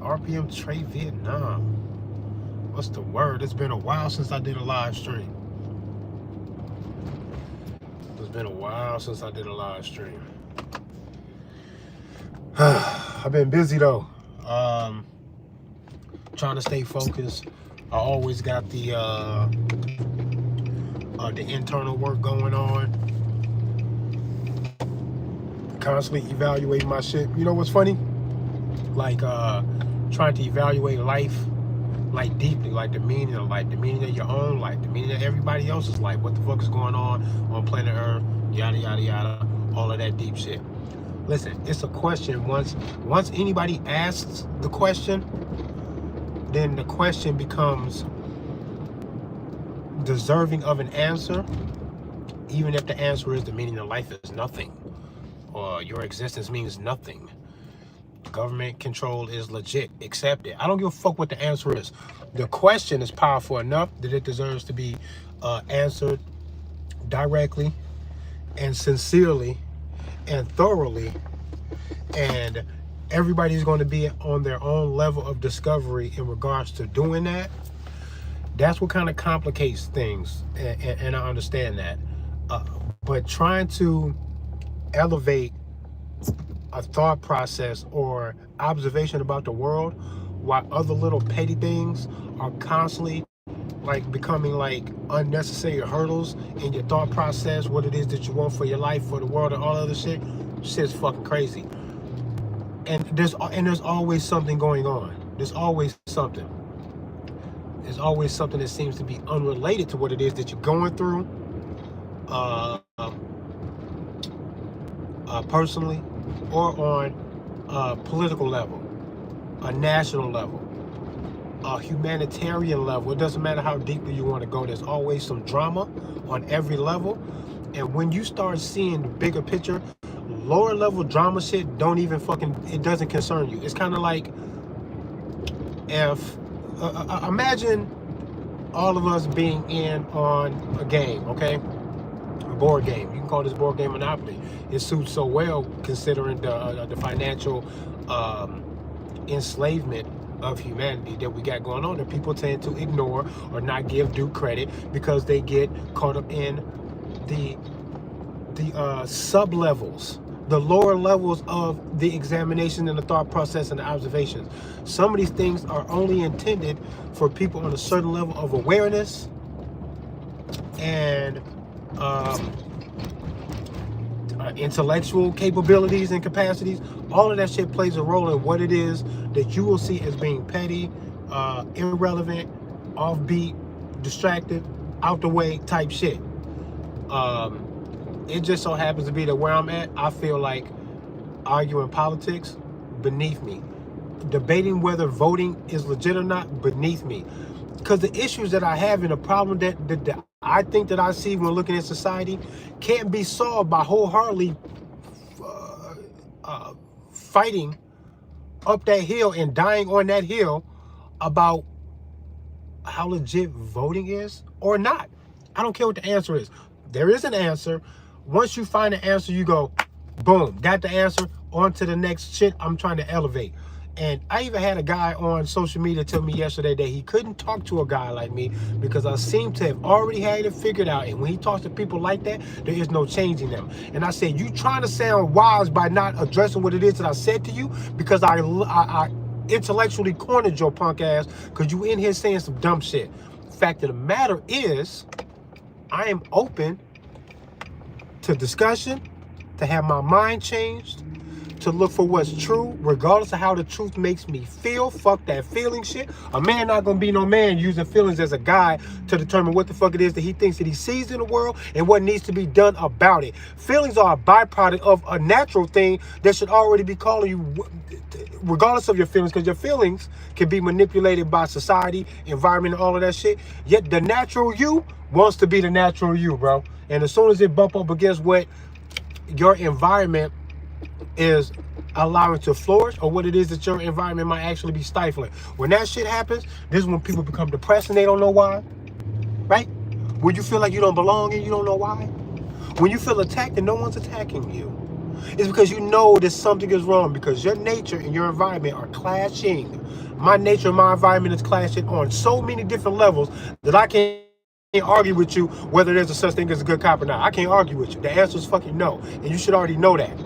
RPM Trade Vietnam. What's the word? It's been a while since I did a live stream. It's been a while since I did a live stream. I've been busy though. Trying to stay focused. I always got the internal work going on. Constantly evaluating my shit. You know what's funny? Like trying to evaluate life, like deeply, like the meaning of life, the meaning of your own life, the meaning of everybody else's life. What the fuck is going on planet Earth? Yada yada yada. All of that deep shit. Listen, it's a question. Once anybody asks the question, then the question becomes deserving of an answer, even if the answer is the meaning of life is nothing, or your existence means nothing. Government control is legit. Accept it. I don't give a fuck what the answer is. The question is powerful enough that it deserves to be answered directly and sincerely and thoroughly, and everybody's going to be on their own level of discovery in regards to doing that. That's what kind of complicates things, and I understand that. But trying to elevate a thought process or observation about the world while other little petty things are constantly like becoming like unnecessary hurdles in your thought process, what it is that you want for your life, for the world, and all other shit's fucking crazy. And there's always something going on. There's always something that seems to be unrelated to what it is that you're going through, personally, or on a political level, a national level, a humanitarian level. It doesn't matter how deeply you want to go. There's always some drama on every level. And when you start seeing the bigger picture, lower level drama shit it doesn't concern you. It's kind of like if, imagine all of us being in on a game, okay? A board game. You can call this board game Monopoly. It suits so well considering the financial enslavement of humanity that we got going on, that people tend to ignore or not give due credit because they get caught up in the sub levels, the lower levels of the examination and the thought process and the observations. Some of these things are only intended for people on a certain level of awareness and intellectual capabilities and capacities. All of that shit plays a role in what it is that you will see as being petty, irrelevant, offbeat, distracted, out the way type shit. It just so happens to be that where I'm at, I feel like arguing politics, beneath me. Debating whether voting is legit or not, beneath me. Because the issues that I have and the problem that I think that I see when looking at society can't be solved by wholeheartedly fighting up that hill and dying on that hill about how legit voting is or not. I don't care what the answer is. There is an answer. Once you find the answer, you go, boom, got the answer, on to the next shit I'm trying to elevate. And I even had a guy on social media tell me yesterday that he couldn't talk to a guy like me because I seem to have already had it figured out. And when he talks to people like that, there is no changing them. And I said, you trying to sound wise by not addressing what it is that I said to you, because I intellectually cornered your punk ass because you in here saying some dumb shit. Fact of the matter is, I am open to discussion, to have my mind changed, to look for what's true, regardless of how the truth makes me feel. Fuck that feeling shit. A man not gonna be no man using feelings as a guide to determine what the fuck it is that he thinks that he sees in the world and what needs to be done about it. Feelings are a byproduct of a natural thing that should already be calling you, regardless of your feelings, because your feelings can be manipulated by society, environment, and all of that shit. Yet the natural you wants to be the natural you, bro. And as soon as it bump up against what your environment is allowing to flourish, or what it is that your environment might actually be stifling, when that shit happens, this is when people become depressed and they don't know why, right? When you feel like you don't belong and you don't know why. When you feel attacked and no one's attacking you, it's because you know that something is wrong, because your nature and your environment are clashing. My nature and my environment is clashing on so many different levels that I can't argue with you whether there's a such thing as a good cop or not. I can't argue with you. The answer is fucking no. And you should already know that.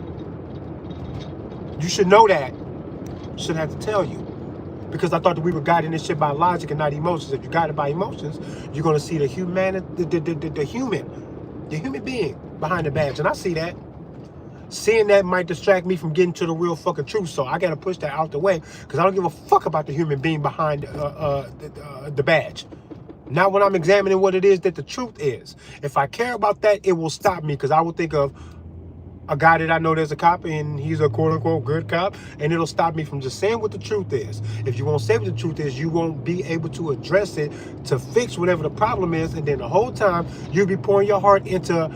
You should know that. Shouldn't have to tell you. Because I thought that we were guiding this shit by logic and not emotions. If you guide it by emotions, you're gonna see the human being behind the badge. And I see that. Seeing that might distract me from getting to the real fucking truth. So I gotta push that out the way because I don't give a fuck about the human being behind the badge. Not when I'm examining what it is that the truth is. If I care about that, it will stop me because I will think of a guy that I know there's a cop and he's a quote unquote good cop, and it'll stop me from just saying what the truth is. If you won't say what the truth is, you won't be able to address it to fix whatever the problem is, and then the whole time you'll be pouring your heart into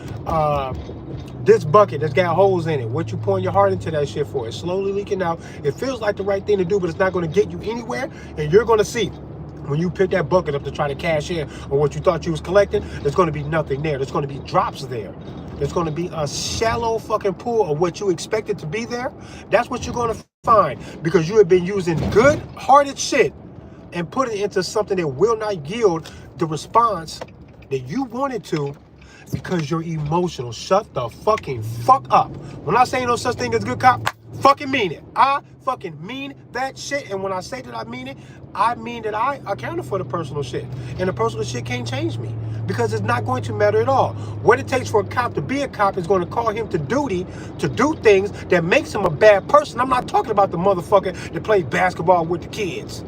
this bucket that's got holes in it. What you pouring your heart into that shit for? It's slowly leaking out. It feels like the right thing to do, but it's not going to get you anywhere, and you're going to see when you pick that bucket up to try to cash in on what you thought you was collecting, there's going to be nothing there. There's going to be drops there. There's going to be a shallow fucking pool of what you expected to be there. That's what you're going to find because you have been using good-hearted shit and put it into something that will not yield the response that you wanted to because you're emotional. Shut the fucking fuck up. When I say no such thing as good cop, fucking mean it. I fucking mean that shit. And when I say that I mean it, I mean that I accounted for the personal shit. And the personal shit can't change me because it's not going to matter at all. What it takes for a cop to be a cop is going to call him to duty to do things that makes him a bad person. I'm not talking about the motherfucker that played basketball with the kids.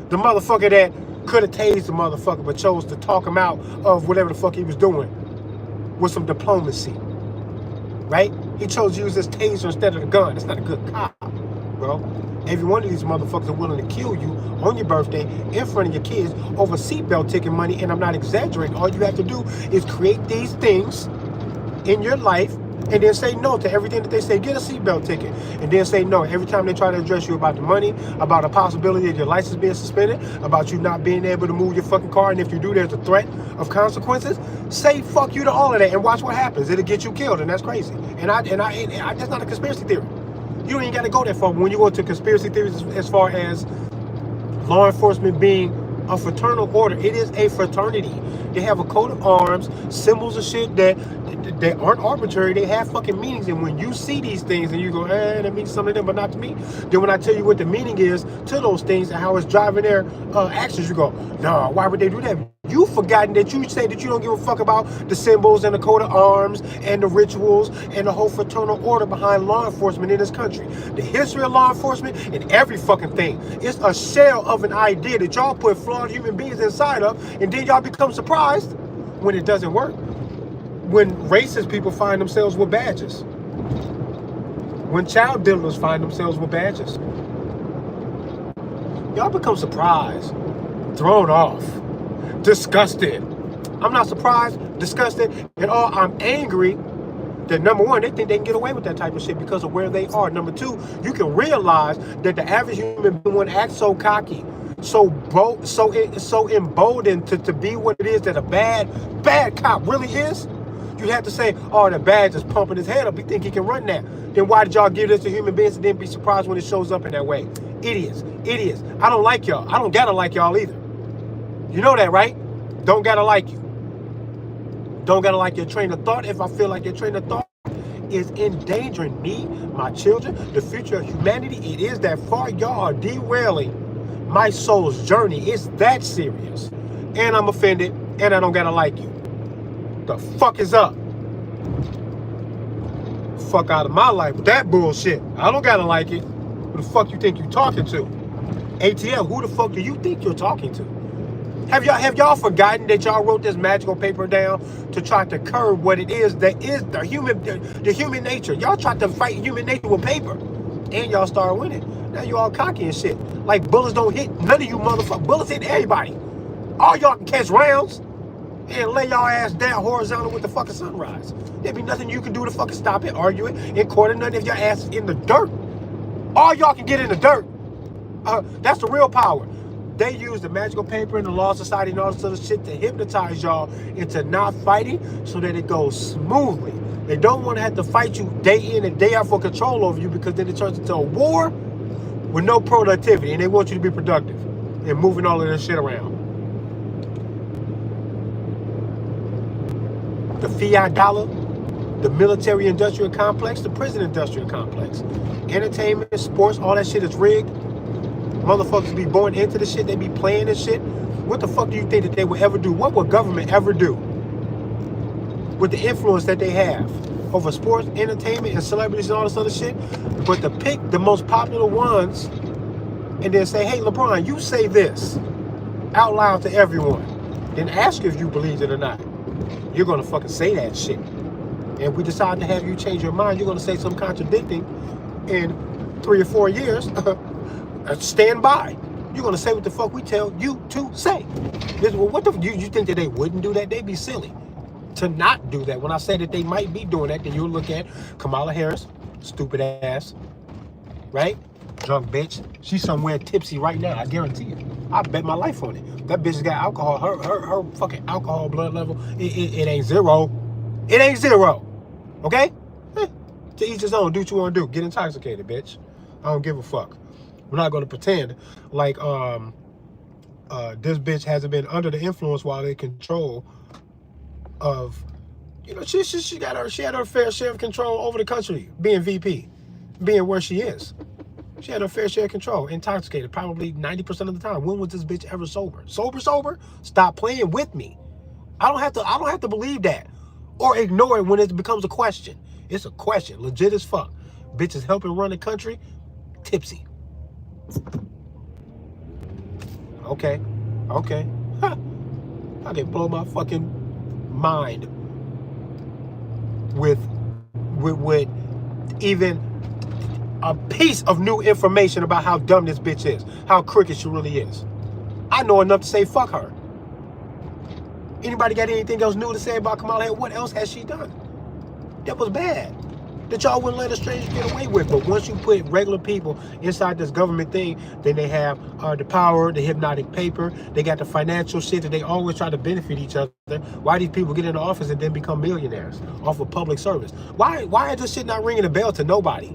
The motherfucker that could have tased the motherfucker but chose to talk him out of whatever the fuck he was doing with some diplomacy. Right? He chose to use this taser instead of the gun. That's not a good cop, bro. Every one of these motherfuckers are willing to kill you on your birthday in front of your kids over seatbelt ticket money, and I'm not exaggerating. All you have to do is create these things in your life and then say no to everything that they say. Get a seatbelt ticket. And then say no every time they try to address you about the money, about a possibility of your license being suspended, about you not being able to move your fucking car, and if you do, there's a threat of consequences. Say fuck you to all of that and watch what happens. It'll get you killed, and that's crazy. And that's not a conspiracy theory. You don't even got to go that far. When you go to conspiracy theories as far as law enforcement being a fraternal order, it is a fraternity. They have a coat of arms, symbols of shit that aren't arbitrary. They have fucking meanings. And when you see these things and you go, that means something to them, but not to me. Then when I tell you what the meaning is to those things and how it's driving their actions, you go, no, why would they do that? You've forgotten that you say that you don't give a fuck about the symbols and the coat of arms and the rituals and the whole fraternal order behind law enforcement in this country. The history of law enforcement and every fucking thing. It's a shell of an idea that y'all put flawed human beings inside of, and then y'all become surprised when it doesn't work. When racist people find themselves with badges. When child dealers find themselves with badges. Y'all become surprised, thrown off, disgusted. I'm not surprised, disgusted at all. I'm angry that number one, they think they can get away with that type of shit because of where they are. Number two, you can realize that the average human being acts so cocky, so emboldened to be what it is that a bad cop really is. You have to say, oh, the badge is pumping his head up. He think he can run that. Then why did y'all give this to human beings and then be surprised when it shows up in that way? Idiots. I don't like y'all. I don't gotta like y'all either. You know that, right? Don't gotta like you. Don't gotta like your train of thought if I feel like your train of thought is endangering me, my children, the future of humanity. It is that far. Y'all are derailing my soul's journey. It's that serious. And I'm offended, and I don't gotta like you. The fuck is up? Fuck out of my life with that bullshit. I don't gotta like it. Who the fuck you think you talking to? ATL, who the fuck do you think you're talking to? Have y'all forgotten that y'all wrote this magical paper down to try to curb what it is that is the human nature? Y'all tried to fight human nature with paper, and y'all started winning. Now you all cocky and shit. Like bullets don't hit none of you motherfuckers. Bullets hit everybody. All y'all can catch rounds and lay y'all ass down horizontal with the fucking sunrise. There be nothing you can do to fucking stop it, argue it, in court, or nothing if your ass is in the dirt. All y'all can get in the dirt. That's the real power. They use the magical paper and the law society and all this other shit to hypnotize y'all into not fighting so that it goes smoothly. They don't want to have to fight you day in and day out for control over you, because then it turns into a war with no productivity, and they want you to be productive and moving all of this shit around. The fiat dollar, the military-industrial complex, the prison-industrial complex. Entertainment, sports, all that shit is rigged. Motherfuckers be born into the shit, they be playing this shit. What the fuck do you think that they would ever do? What would government ever do with the influence that they have over sports, entertainment, and celebrities and all this other shit? But to pick the most popular ones and then say, hey, LeBron, you say this out loud to everyone. Then ask you if you believe it or not. You're going to fucking say that shit. And if we decide to have you change your mind, you're going to say something contradicting in 3 or 4 years. Stand by. You're going to say what the fuck we tell you to say. What the you think that they wouldn't do that? They'd be silly to not do that. When I say that they might be doing that, then you'll look at Kamala Harris, stupid ass, right? Drunk bitch. She's somewhere tipsy right now, I guarantee you. I bet my life on it. That bitch got alcohol. Her fucking alcohol blood level, it ain't zero. It ain't zero. Okay? To each his own. Do what you want to do. Get intoxicated, bitch. I don't give a fuck. We're not going to pretend like this bitch hasn't been under the influence while in control of, you know, she had her fair share of control over the country, being VP, being where she is. She had her fair share of control, intoxicated, probably 90% of the time. When was this bitch ever sober? Sober? Stop playing with me. I don't have to believe that or ignore it when it becomes a question. It's a question, legit as fuck. Bitches helping run the country, tipsy. Okay. Huh. I can blow my fucking mind with even a piece of new information about how dumb this bitch is, how crooked she really is. I know enough to say fuck her. Anybody got anything else new to say about Kamala Harris? What else has she done that was bad, that y'all wouldn't let a stranger get away with? But once you put regular people inside this government thing, then they have the power, the hypnotic paper, they got the financial shit that they always try to benefit each other. Why these people get into office and then become millionaires off of public service? Why is this shit not ringing a bell to nobody?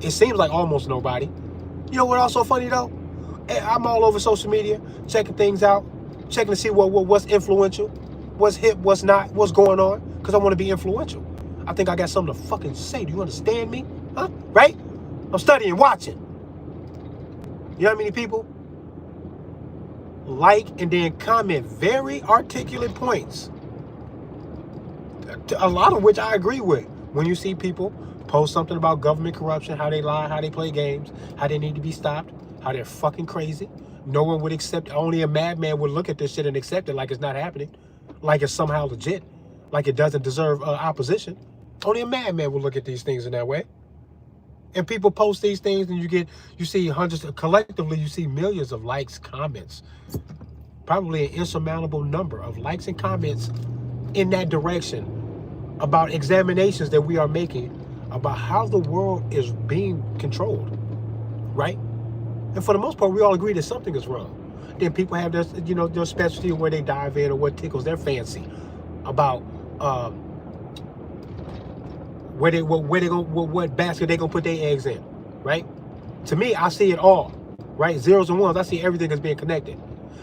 It seems like almost nobody. You know what else so funny though? I'm all over social media, checking things out, checking to see what's influential, what's hip, what's not, what's going on, because I want to be influential. I think I got something to fucking say. Do you understand me? Huh? Right? I'm studying, watching. You know how many people like and then comment very articulate points, a lot of which I agree with. When you see people post something about government corruption, how they lie, how they play games, how they need to be stopped, how they're fucking crazy. No one would accept, only a madman would look at this shit and accept it like it's not happening, like it's somehow legit, like it doesn't deserve opposition. Only a madman would look at these things in that way. And people post these things and you see hundreds, collectively you see millions of likes, comments, probably an insurmountable number of likes and comments in that direction about examinations that we are making about how the world is being controlled, right? And for the most part, we all agree that something is wrong. Then people have their, you know, their specialty where they dive in or what tickles their fancy about what basket they gonna put their eggs in, right? To me, I see it all, right? Zeros and ones. I see everything as being connected.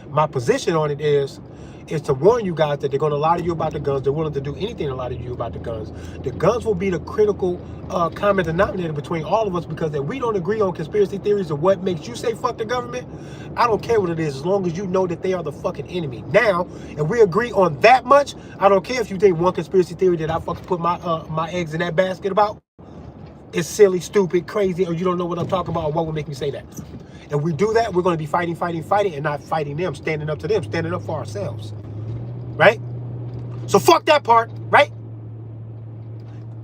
My position on it is to warn you guys that they're going to lie to you about the guns. They're willing to do anything to lie to you about the guns. The guns will be the critical common denominator between all of us, because if we don't agree on conspiracy theories of what makes you say fuck the government, I don't care what it is, as long as you know that they are the fucking enemy. Now, if we agree on that much, I don't care if you think one conspiracy theory that I fucking put my eggs in that basket about is silly, stupid, crazy, or you don't know what I'm talking about, or what would make me say that. If we do that, we're going to be fighting, and not fighting them, standing up to them, standing up for ourselves. Right? So fuck that part, right?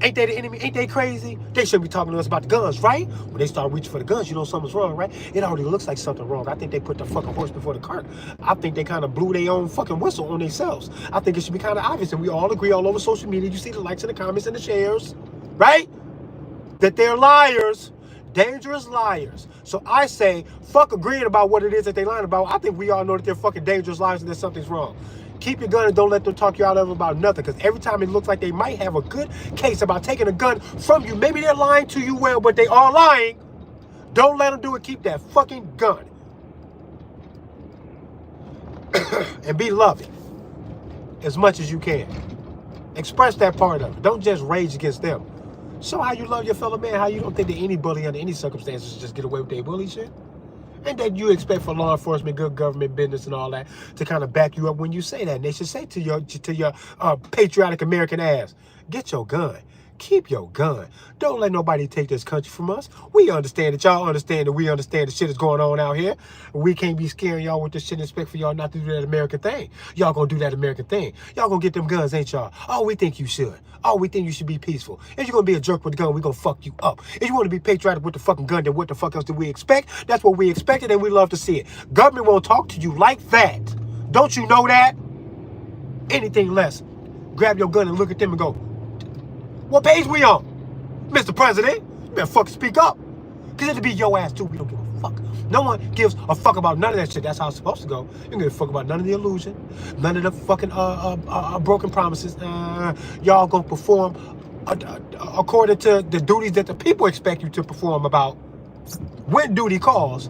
Ain't they the enemy? Ain't they crazy? They shouldn't be talking to us about the guns, right? When they start reaching for the guns, you know something's wrong, right? It already looks like something wrong. I think they put the fucking horse before the cart. I think they kind of blew their own fucking whistle on themselves. I think it should be kind of obvious, and we all agree all over social media. You see the likes and the comments and the shares, right? That they're liars. Dangerous liars. So I say, fuck agreeing about what it is that they're lying about. I think we all know that they're fucking dangerous liars and that something's wrong. Keep your gun and don't let them talk you out of it about nothing. Because every time it looks like they might have a good case about taking a gun from you, maybe they're lying to you well, but they are lying. Don't let them do it. Keep that fucking gun. And be loving as much as you can. Express that part of it. Don't just rage against them. Show how you love your fellow man, how you don't think that any bully under any circumstances should just get away with their bully shit. And that you expect for law enforcement, good government business and all that to kind of back you up when you say that. And they should say to your patriotic American ass, get your gun. Keep your gun. Don't let nobody take this country from us. We understand that y'all understand that we understand the shit is going on out here. We can't be scaring y'all with this shit and expect for y'all not to do that American thing. Y'all gonna do that American thing. Y'all gonna get them guns, ain't y'all? Oh, we think you should. Oh, we think you should be peaceful. If you're gonna be a jerk with the gun, we gonna fuck you up. If you want to be patriotic with the fucking gun, then what the fuck else do we expect? That's what we expected and we love to see it. Government won't talk to you like that. Don't you know that? Anything less. Grab your gun and look at them and go, what page we on? Mr. President, you better fucking speak up. Because it'll be your ass too. We don't give a fuck. No one gives a fuck about none of that shit. That's how it's supposed to go. You don't give a fuck about none of the illusion. None of the fucking broken promises. Y'all gonna perform according to the duties that the people expect you to perform about when duty calls.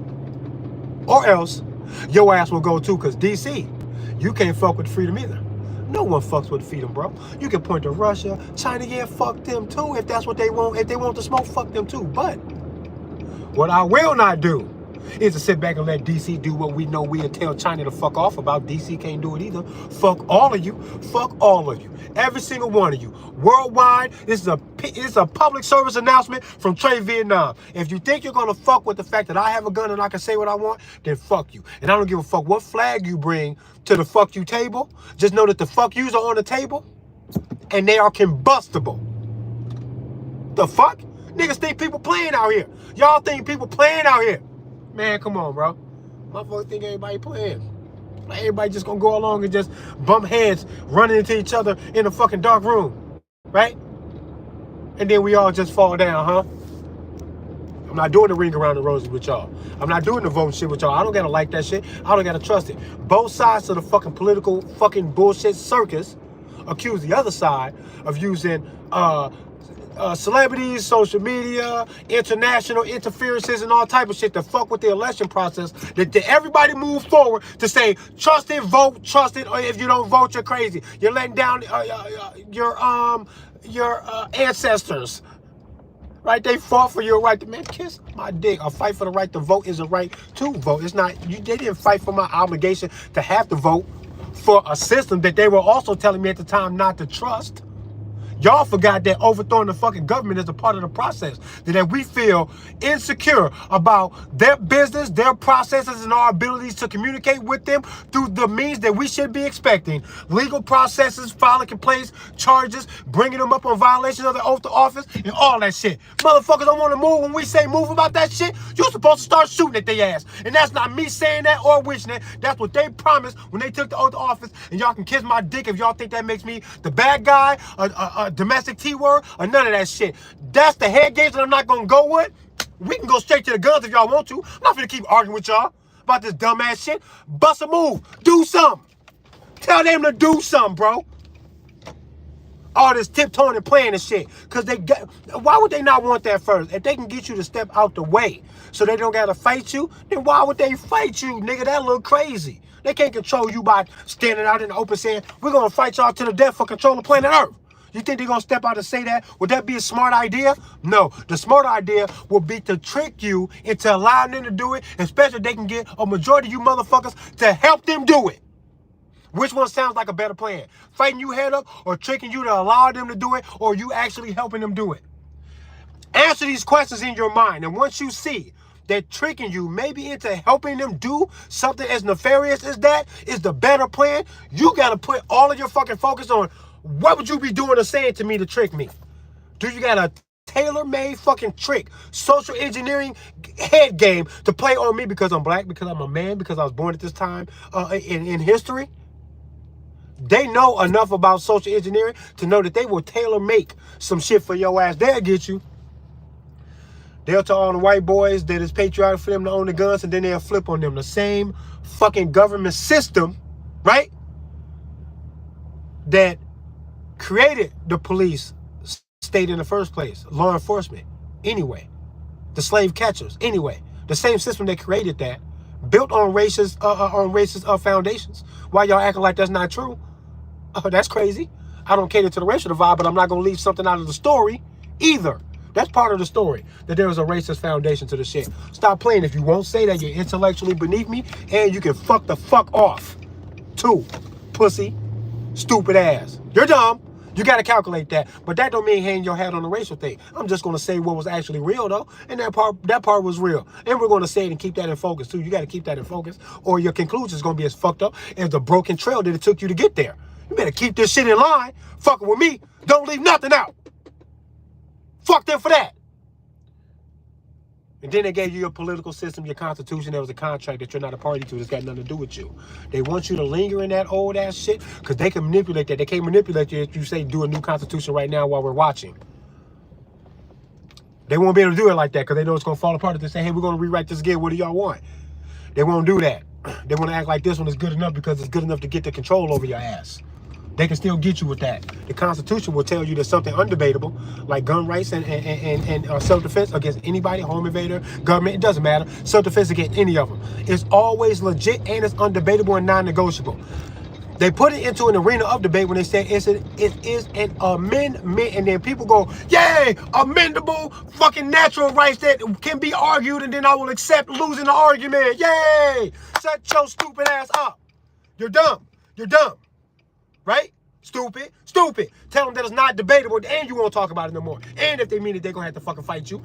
Or else, your ass will go too. Because DC, you can't fuck with freedom either. No one fucks with freedom, bro. You can point to Russia, China, yeah, fuck them too if that's what they want. If they want to smoke, fuck them too. But what I will not do is to sit back and let DC do what we know we'll tell China to fuck off about. DC can't do it either. Fuck all of you. Fuck all of you. Every single one of you. Worldwide, this is a public service announcement from Trade Vietnam. If you think you're going to fuck with the fact that I have a gun and I can say what I want, then fuck you. And I don't give a fuck what flag you bring to the fuck you table. Just know that the fuck yous are on the table and they are combustible. The fuck? Niggas think people playing out here. Y'all think people playing out here. Man, come on, bro. Motherfuckers think everybody playing. Like everybody just gonna go along and just bump heads, running into each other in a fucking dark room. Right? And then we all just fall down, huh? I'm not doing the ring around the roses with y'all. I'm not doing the vote shit with y'all. I don't gotta like that shit. I don't gotta trust it. Both sides of the fucking political fucking bullshit circus accuse the other side of using celebrities, social media, international interferences, and all type of shit to fuck with the election process. That everybody move forward to say, trust it, vote, trust it, or if you don't vote, you're crazy. You're letting down your ancestors. Right? They fought for your right to, man, kiss my dick. A fight for the right to vote is a right to vote. It's not, they didn't fight for my obligation to have to vote for a system that they were also telling me at the time not to trust. Y'all forgot that overthrowing the fucking government is a part of the process. That we feel insecure about their business, their processes, and our abilities to communicate with them through the means that we should be expecting. Legal processes, filing complaints, charges, bringing them up on violations of the oath of office, and all that shit. Motherfuckers don't want to move when we say move about that shit. You're supposed to start shooting at their ass. And that's not me saying that or wishing it. That's what they promised when they took the oath of office. And y'all can kiss my dick if y'all think that makes me the bad guy, domestic T-word, or none of that shit. That's the head games that I'm not gonna go with. We can go straight to the guns if y'all want to. I'm not gonna keep arguing with y'all about this dumbass shit. Bust a move. Do something. Tell them to do something, bro. All this tiptoeing and playing and shit. Cause why would they not want that first? If they can get you to step out the way so they don't gotta fight you, then why would they fight you, nigga? That look crazy. They can't control you by standing out in the open saying, we're gonna fight y'all to the death for control of planet Earth. You think they're going to step out and say that? Would that be a smart idea? No. The smart idea would be to trick you into allowing them to do it, especially if they can get a majority of you motherfuckers to help them do it. Which one sounds like a better plan? Fighting you head up or tricking you to allow them to do it, or you actually helping them do it? Answer these questions in your mind. And once you see that tricking you maybe into helping them do something as nefarious as that is the better plan, you got to put all of your fucking focus on what would you be doing or saying to me to trick me? Do you got a tailor-made fucking trick, social engineering head game to play on me because I'm black, because I'm a man, because I was born at this time in history? They know enough about social engineering to know that they will tailor-make some shit for your ass. They'll get you. They'll tell all the white boys that it's patriotic for them to own the guns, and then they'll flip on them. The same fucking government system, right, that created the police state in the first place, law enforcement, anyway. the slave catchers. Anyway, the same system that created that, built on racist foundations. Why y'all acting like that's not true? That's crazy. I don't cater to the racial divide, but I'm not going to leave something out of the story either. That's part of the story, that there was a racist foundation to the shit. Stop playing. If you won't say that, you're intellectually beneath me, and you can fuck the fuck off. Too. Pussy. Stupid ass. You're dumb. You got to calculate that. But that don't mean hang your hat on the racial thing. I'm just going to say what was actually real, though. And that part was real. And we're going to say it and keep that in focus, too. You got to keep that in focus, or your conclusion is going to be as fucked up as the broken trail that it took you to get there. You better keep this shit in line. Fucking with me. Don't leave nothing out. Fuck them for that. And then they gave you your political system, your constitution. There was a contract that you're not a party to. That's got nothing to do with you. They want you to linger in that old ass shit because they can manipulate that. They can't manipulate you if you say do a new constitution right now while we're watching. They won't be able to do it like that because they know it's going to fall apart if they say, hey, we're going to rewrite this again. What do y'all want? They won't do that. They want to act like this one is good enough because it's good enough to get the control over your ass. They can still get you with that. The Constitution will tell you there's something undebatable, like gun rights and self-defense against anybody, home invader, government, it doesn't matter. Self-defense against any of them. It's always legit and it's undebatable and non-negotiable. They put it into an arena of debate when they say it is an amendment, and then people go, yay, amendable fucking natural rights that can be argued, and then I will accept losing the argument. Yay! Shut your stupid ass up. You're dumb. You're dumb. Right? Stupid. Stupid. Tell them that it's not debatable and you won't talk about it no more. And if they mean it, they're going to have to fucking fight you.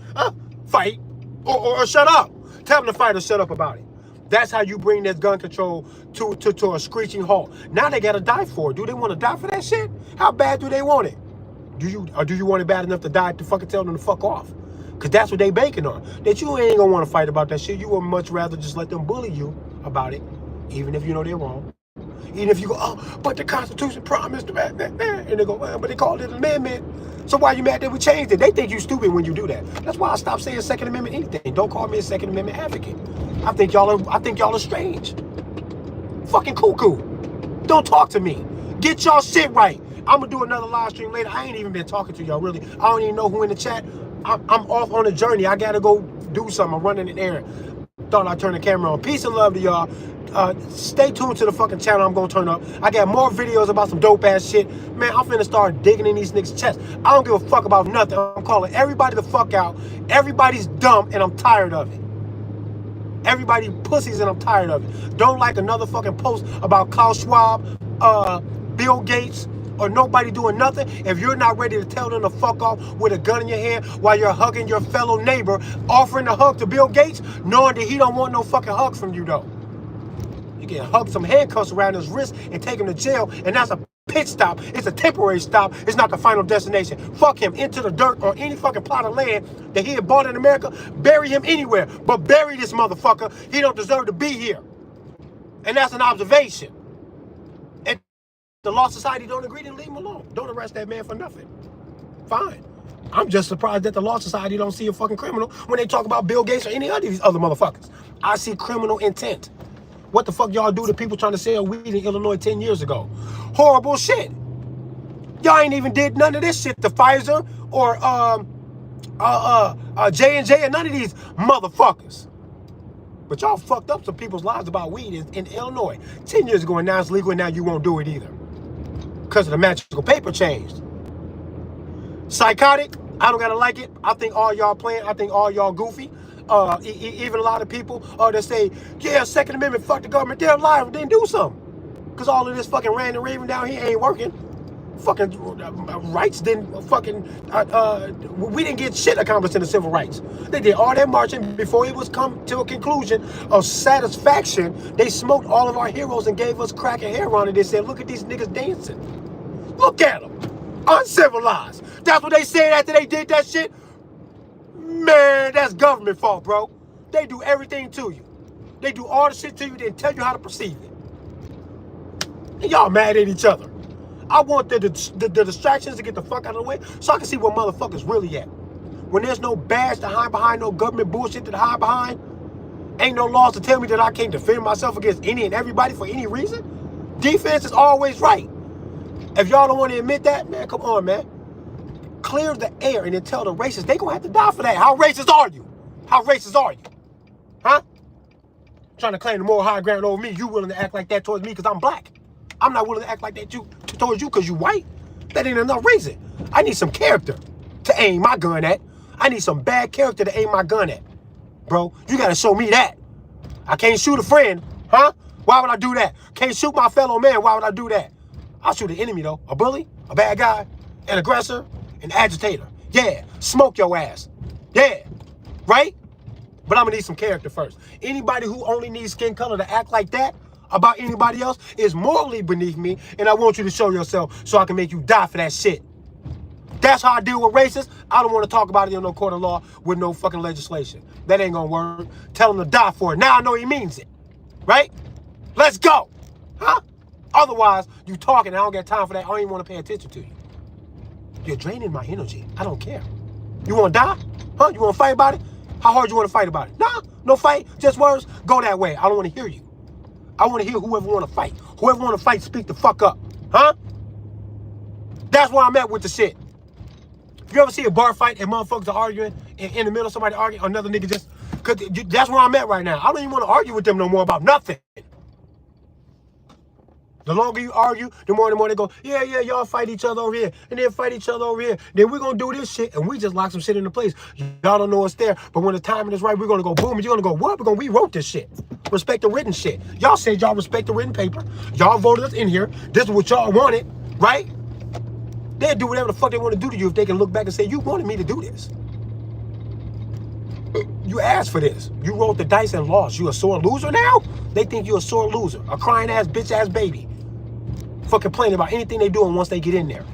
Fight. Or shut up. Tell them to fight or shut up about it. That's how you bring this gun control to a screeching halt. Now they got to die for it. Do they want to die for that shit? How bad do they want it? Do you want it bad enough to die to fucking tell them to fuck off? Because that's what they banking on. That you ain't going to want to fight about that shit. You would much rather just let them bully you about it, even if you know they're wrong. Even if you go, oh, but the Constitution promised that, and they go, well, but they called it an amendment. So why you mad that we changed it? They think you stupid when you do that. That's why I stopped saying Second Amendment anything. Don't call me a Second Amendment advocate. I think y'all are strange. Fucking cuckoo. Don't talk to me. Get y'all shit right. I'm gonna do another live stream later. I ain't even been talking to y'all really. I don't even know who in the chat. I'm off on a journey. I gotta go do something. I'm running an errand. Thought I'd turn the camera on. Peace and love to y'all. Stay tuned to the fucking channel. I'm gonna turn up. I got more videos about some dope ass shit. Man, I'm finna start digging in these niggas' chests. I don't give a fuck about nothing. I'm calling everybody the fuck out. Everybody's dumb and I'm tired of it. Everybody pussies and I'm tired of it. Don't like another fucking post about Klaus Schwab, Bill Gates, or nobody doing nothing. If you're not ready to tell them to fuck off with a gun in your hand while you're hugging your fellow neighbor, offering a hug to Bill Gates, knowing that he don't want no fucking hug from you though. You can hug some handcuffs around his wrist and take him to jail, and that's a pit stop. It's a temporary stop. It's not the final destination. Fuck him into the dirt or any fucking plot of land that he had bought in America. Bury him anywhere, but bury this motherfucker. He don't deserve to be here. And that's an observation. And the Law Society don't agree, then leave him alone. Don't arrest that man for nothing. Fine. I'm just surprised that the Law Society don't see a fucking criminal when they talk about Bill Gates or any of these other motherfuckers. I see criminal intent. What the fuck y'all do to people trying to sell weed in Illinois 10 years ago? Horrible shit. Y'all ain't even did none of this shit to Pfizer or J&J and none of these motherfuckers. But y'all fucked up some people's lives about weed in Illinois 10 years ago, and now it's legal, and now you won't do it either because of the magical paper changed. Psychotic, I don't gotta like it. I think all y'all playing. I think all y'all goofy. Even a lot of people that say, yeah, Second Amendment, fuck the government, they're alive, didn't do something. Because all of this fucking ranting and raving down here ain't working. Fucking rights didn't fucking, we didn't get shit accomplished in the civil rights. They did all that marching before it was come to a conclusion of satisfaction. They smoked all of our heroes and gave us crack and heroin, and they said, look at these niggas dancing. Look at them. Uncivilized. That's what they said after they did that shit. Man, that's government fault, bro. They do everything to you. They do all the shit to you, then tell you how to perceive it. And y'all mad at each other. I want the distractions to get the fuck out of the way so I can see where motherfuckers really at. When there's no badge to hide behind, no government bullshit to hide behind, ain't no laws to tell me that I can't defend myself against any and everybody for any reason. Defense is always right. If y'all don't want to admit that, man, come on, man. Clear the air and then tell the racists they gonna have to die for that. How racist are you? How racist are you? Huh? Trying to claim the moral high ground over me. You willing to act like that towards me because I'm black. I'm not willing to act like that towards you because you white. That ain't enough reason. I need some character to aim my gun at. I need some bad character to aim my gun at. Bro, you got to show me that. I can't shoot a friend, huh? Why would I do that? Can't shoot my fellow man. Why would I do that? I'll shoot an enemy, though. A bully, a bad guy, an aggressor, an agitator. Yeah, smoke your ass. Yeah, right? But I'm going to need some character first. Anybody who only needs skin color to act like that about anybody else is morally beneath me, and I want you to show yourself so I can make you die for that shit. That's how I deal with racists. I don't want to talk about it in no court of law with no fucking legislation. That ain't going to work. Tell him to die for it. Now I know he means it. Right? Let's go. Huh? Otherwise, you talking and I don't get time for that. I don't even want to pay attention to you. You're draining my energy. I don't care. You want to die? Huh? You want to fight about it? How hard you want to fight about it? Nah, no fight. Just words. Go that way. I don't want to hear you. I want to hear whoever want to fight. Whoever want to fight, speak the fuck up. Huh? That's where I'm at with the shit. If you ever see a bar fight and motherfuckers are arguing in the middle of somebody arguing, another nigga just, cause that's where I'm at right now. I don't even want to argue with them no more about nothing. The longer you argue, the more they go, yeah, y'all fight each other over here, and then fight each other over here. Then we're going to do this shit, and we just lock some shit into place. Y'all don't know it's there, but when the timing is right, we're going to go boom, and you're going to go, what? We're going to rewrote this shit. Respect the written shit. Y'all said y'all respect the written paper. Y'all voted us in here. This is what y'all wanted, right? They'll do whatever the fuck they want to do to you if they can look back and say, you wanted me to do this. You asked for this. You rolled the dice and lost. You a sore loser now? They think you a sore loser. A crying ass, bitch ass baby. For complaining about anything they doing once they get in there.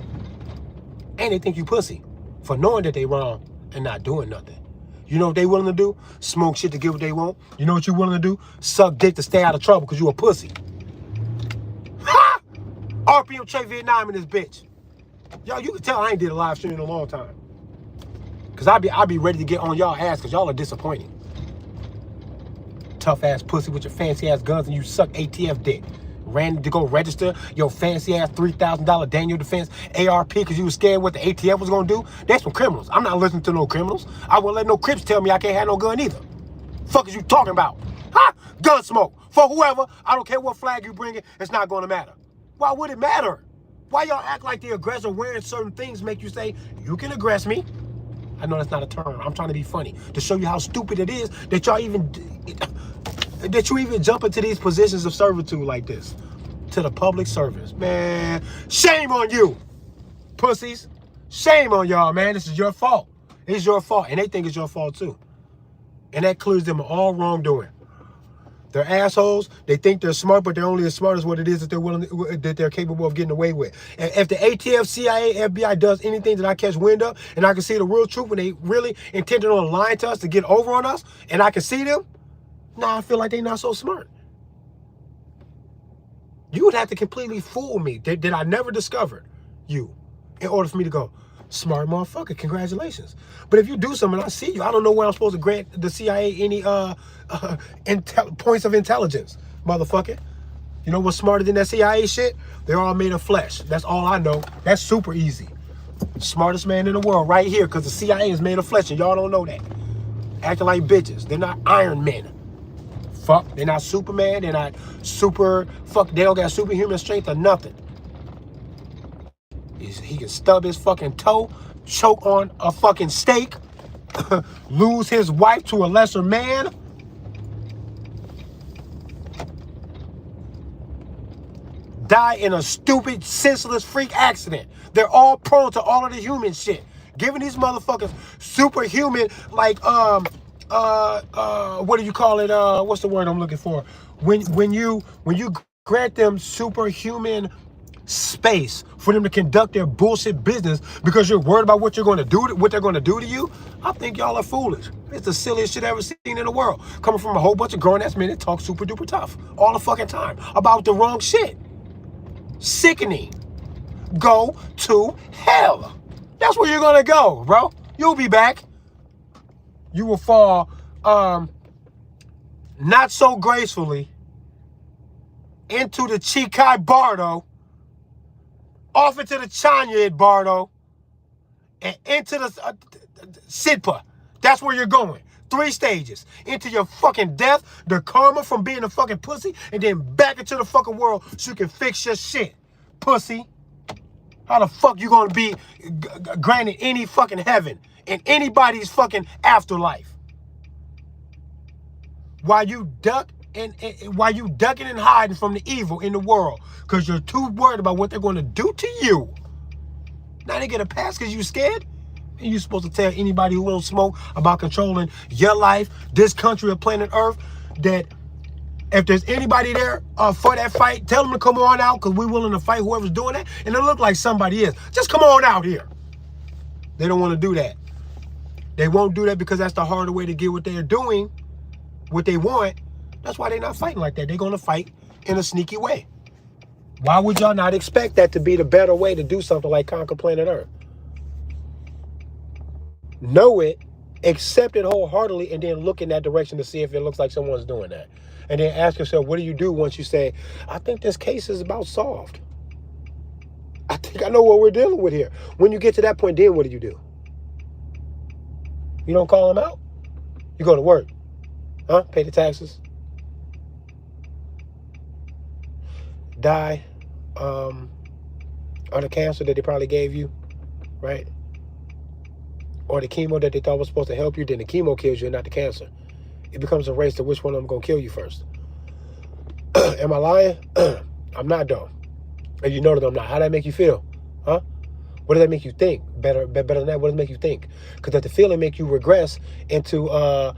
And they think you pussy for knowing that they wrong and not doing nothing. You know what they willing to do? Smoke shit to get what they want. You know what you willing to do? Suck dick to stay out of trouble because you a pussy. Ha! RPM Trey Vietnam in this bitch. Yo, you can tell I ain't did a live stream in a long time. Cause I be ready to get on y'all ass cause y'all are disappointing. Tough ass pussy with your fancy ass guns and you suck ATF dick. Ran to go register your fancy ass $3,000 Daniel Defense ARP because you was scared what the ATF was gonna do. That's some criminals. I'm not listening to no criminals. I won't let no Crips tell me I can't have no gun either. Fuck is you talking about? Huh? Gun smoke. For whoever, I don't care what flag you bring it, it's not gonna matter. Why would it matter? Why y'all act like the aggressor wearing certain things make you say, you can aggress me? I know that's not a term. I'm trying to be funny to show you how stupid it is that y'all even, that you even jump into these positions of servitude like this. To the public service. Man, shame on you, pussies. Shame on y'all, man. This is your fault. It's your fault. And they think it's your fault too. And that clears them of all wrongdoing. They're assholes. They think they're smart, but they're only as smart as what it is that they're willing, that they're capable of getting away with. And if the ATF, CIA, FBI does anything that I catch wind of, and I can see the real truth when they really intended on lying to us to get over on us, and I can see them, now I feel like they're not so smart. You would have to completely fool me that I never discovered you in order for me to go, smart motherfucker, congratulations. But if you do something and I see you, I don't know where I'm supposed to grant the CIA any points of intelligence, motherfucker. You know what's smarter than that CIA shit? They're all made of flesh. That's all I know. That's super easy. Smartest man in the world right here because the CIA is made of flesh and y'all don't know that. Acting like bitches. They're not Iron Men. Fuck, they're not Superman, they're not super, fuck, they don't got superhuman strength or nothing. He can stub his fucking toe, choke on a fucking steak, lose his wife to a lesser man. Die in a stupid, senseless freak accident. They're all prone to all of the human shit. Giving these motherfuckers superhuman, like, what do you call it? What's the word I'm looking for? When you grant them superhuman space for them to conduct their bullshit business because you're worried about what you're going to do, what they're going to do to you, I think y'all are foolish. It's the silliest shit I've ever seen in the world. Coming from a whole bunch of grown-ass men that talk super duper tough all the fucking time about the wrong shit. Sickening. Go to hell. That's where you're going to go, bro. You'll be back. You will fall not so gracefully into the Chikai Bardo, off into the Chanyed Bardo, and into the Sidpa. That's where you're going. 3 stages. Into your fucking death, the karma from being a fucking pussy, and then back into the fucking world so you can fix your shit. Pussy. How the fuck you gonna be granted any fucking heaven in anybody's fucking afterlife? While you while you ducking and hiding from the evil in the world, because you're too worried about what they're gonna do to you. Now they get a pass because you scared? And you supposed to tell anybody who won't smoke about controlling your life, this country or planet Earth, that if there's anybody there for that fight, tell them to come on out, because we're willing to fight whoever's doing that. And it look like somebody is. Just come on out here. They don't want to do that. They won't do that because that's the harder way to get what they're doing, what they want. That's why they're not fighting like that. They're going to fight in a sneaky way. Why would y'all not expect that to be the better way to do something like conquer planet Earth? Know it, accept it wholeheartedly, and then look in that direction to see if it looks like someone's doing that. And then ask yourself, what do you do once you say, I think this case is about solved? I think I know what we're dealing with here. When you get to that point, then what do? You don't call them out? You go to work. Huh? Pay the taxes. Die of the cancer that they probably gave you, right? Or the chemo that they thought was supposed to help you, then the chemo kills you and not the cancer. It becomes a race to which one of them going to kill you first. Am I lying? I'm not, though. And you know that I'm not. How does that make you feel? Huh? What does that make you think? Better than that, what does it make you think? Because that the feeling make you regress into a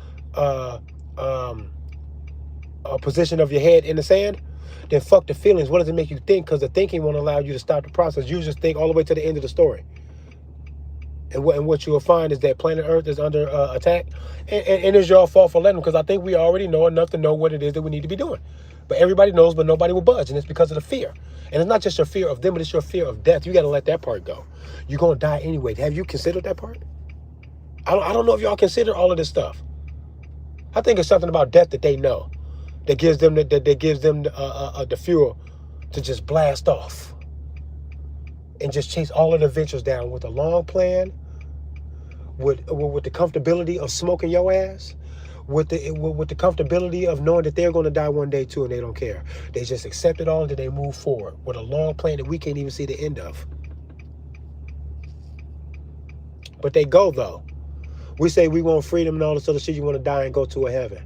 position of your head in the sand, then fuck the feelings. What does it make you think? Because the thinking won't allow you to stop the process. You just think all the way to the end of the story. And what you will find is that planet Earth is under attack. And it's your fault for letting them, because I think we already know enough to know what it is that we need to be doing. But everybody knows, but nobody will budge. And it's because of the fear. And it's not just your fear of them, but it's your fear of death. You got to let that part go. You're going to die anyway. Have you considered that part? I don't know if y'all consider all of this stuff. I think it's something about death that they know. That gives them the fuel to just blast off. And just chase all of the ventures down with a long plan, with the comfortability of smoking your ass, with the comfortability of knowing that they're going to die one day too, and they don't care. They just accept it all and then they move forward with a long plan that we can't even see the end of. But they go, though. We say we want freedom and all this other shit. You want to die and go to a heaven.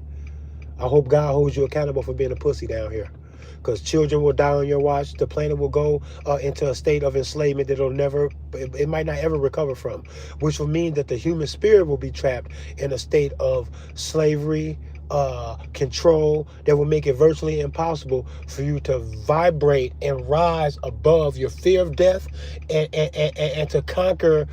I hope God holds you accountable for being a pussy down here. Because children will die on your watch. The planet will go into a state of enslavement that it might not ever recover from. Which will mean that the human spirit will be trapped in a state of slavery, control, that will make it virtually impossible for you to vibrate and rise above your fear of death and to conquer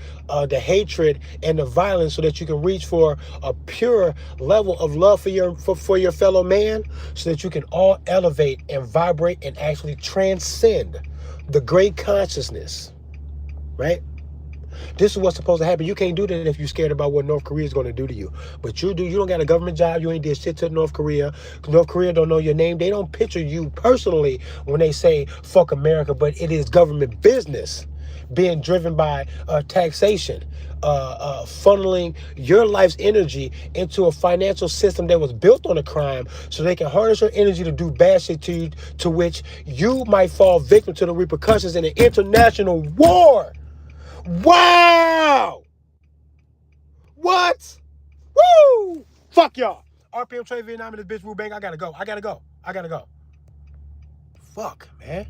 the hatred and the violence, so that you can reach for a pure level of love for your fellow man, so that you can all elevate and vibrate and actually transcend the great consciousness, right? This is what's supposed to happen. You can't do that if you're scared about what North Korea is going to do to you. But you do. You don't got a government job. You ain't did shit to North Korea. North Korea don't know your name. They don't picture you personally when they say fuck America. But it is government business being driven by taxation, funneling your life's energy into a financial system that was built on a crime, so they can harness your energy to do bad shit to you, to which you might fall victim to the repercussions in an international war. Wow! What? Woo! Fuck y'all. RPM Trade Vietnam in this bitch, Wu Bang. I gotta go. Fuck, man.